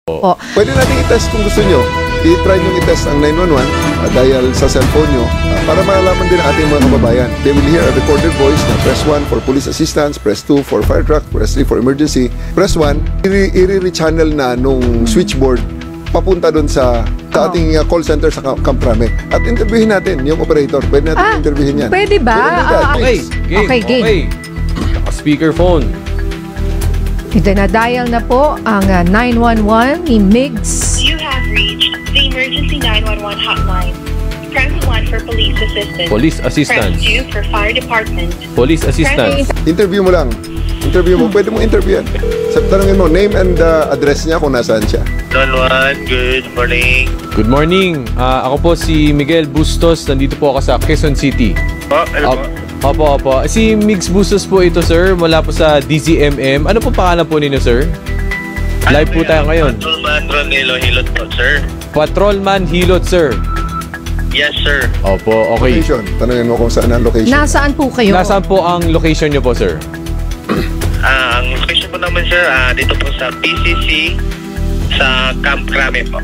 Po. Pwede natin i-test kung gusto nyo. I-try nyo i-test ang 911 dahil sa cellphone nyo para malaman din ang ating mga kababayan. They will hear a recorded voice na press 1 for police assistance, press 2 for fire truck, press 3 for emergency. Press 1, i-re-channel na nung switchboard papunta doon sa ating call center sa Camp Crame. At interviewin natin yung operator. Pwede natin interviewin yan. Pwede ba? Okay, game. Speakerphone. Dinadial na po ang 911 ni Migs. You have reached the emergency 911 hotline. Press 1 for police assistance. Police assistance. Press 2 for fire department. Police assistance. Interview mo lang. Interview mo. Pwede mo interview yan. Tanungin mo, name and address niya kung nasaan siya. Don Juan, good morning. Good morning. Ako po si Miguel Bustos. Nandito po ako sa Quezon City. Hello po. Opo. Si Migs Bustos po ito, sir. Mula po sa DZMM. Ano po pangalan po ninyo, sir? Live po tayo ngayon. Patrolman Ronelo Hilot po, sir. Patrolman Hilot, sir. Yes, sir. Opo, okay. Location. Tanungin mo kung saan ang location. Nasaan po kayo? Nasaan po ang location nyo po, sir? Ang location po naman, sir, dito po sa PCC sa Camp Crame po.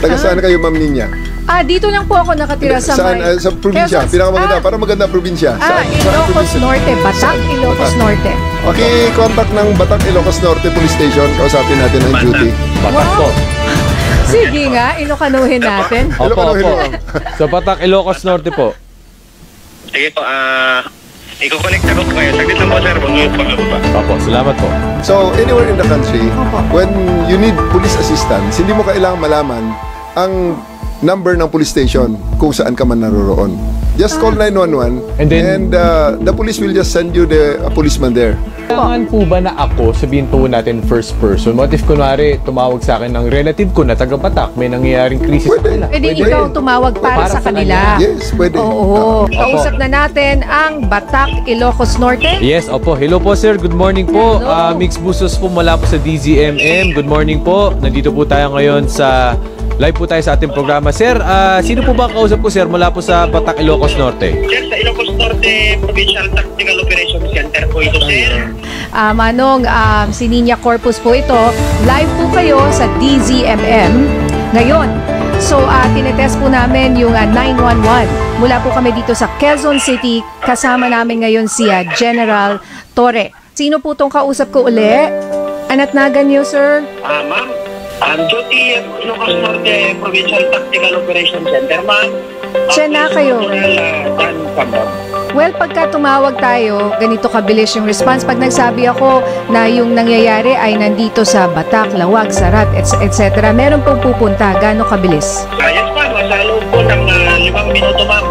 Taga saan kayo, Ma'am Ninya? Dito lang po ako nakatira sa Saan? Sa probinsya. Pinakamaganda. Para maganda probinsya. Ilocos Norte. Batak, Ilocos Norte. Okay, contact ng Batak, Ilocos Norte Police Station. Kausapin natin ang duty. Batak po. Sige nga, ilokanuhin natin. Opo. Sa Batak, Ilocos Norte po. Sige po, i-connect ako po kayo. Saglit lang po, sir. Pag-upa. Opo, salamat po. So, anywhere in the country, when you need police assistance, hindi mo kailangang malaman ang number ng police station kung saan ka man naroroon. Just call 911 And then- the police will just send you the policeman there. Kailangan po ba na ako, sabihin po natin first person? What if kunwari tumawag sa akin ng relative ko na taga-Batak, may nangyayaring krisis sa Pwede. kanila? Pwede ikaw tumawag para sa kanila. Yes, pwede. Oo. Kausap na natin ang Batak, Ilocos Norte. Yes, opo. Hello po, sir. Good morning po. Hello. Mix Bustos po mula po sa DZMM. Good morning po. Nandito po tayo ngayon sa live po tayo sa ating programa. Sir, sino po ba ang kausap ko, sir, mula po sa Batak, Ilocos Norte? Sir, sa Ilocos Norte Provincial Tactical Operations Center po ito, sir. Manong, si Ninya Corpus po ito. Live po kayo sa DZMM ngayon. So, tinetest po namin yung 911. Mula po kami dito sa Quezon City. Kasama namin ngayon si General Torre. Sino po tong kausap ko uli? Anatnagan niyo, sir? Ma'am, duty Ilocos Norte Provincial Tactical Operations Center, ma'am. Siya na kayo. Dan ka, ma'am. Well, pagka tumawag tayo, ganito kabilis yung response. Pag nagsabi ako na yung nangyayari ay nandito sa Batak, Lawag, Sarat, etc. Meron pong pupunta. Gano'ng kabilis? Yes, ma'am. Sa loob po ng 5 minuto, ma'am.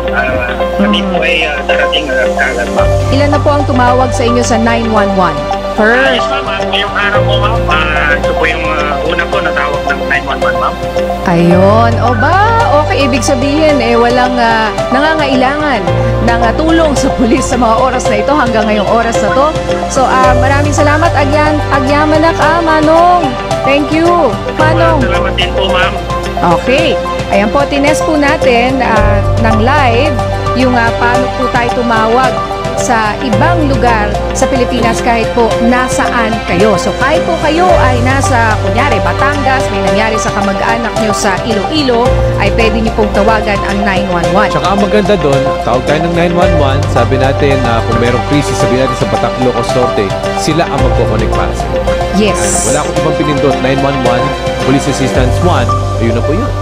Kami po ay darating agad, ma'am. Ilan na po ang tumawag sa inyo sa 911? Yes, First. ma'am. Ngayong araw po, ma'am. Ito po yung una po natawag ng 911, ma'am. Ayun. O ba? Okay, ibig sabihin, walang nangangailangan ng tulong sa pulis sa mga oras na ito hanggang ngayong oras na to. So, maraming salamat, Agyamanak, Manong. Thank you, Manong. Salamat din po, ma'am. Okay. Ayan po, tinest po natin ng live yung paano po tayo tumawag sa ibang lugar sa Pilipinas kahit po nasaan kayo. So kahit po kayo ay nasa, kunyari, Batangas, may nangyari sa kamag-anak nyo sa Iloilo, ay pwede nyo pong tawagan ang 911. Tsaka ang maganda doon, tawag tayo ng 911, sabi natin kung merong krisis, sabi natin sa Batak, Ilocos Norte, sila ang magpo-connect para sa inyo. Yes. Wala akong ibang pinindot, 911, Police Assistance 1, ayun na po yun.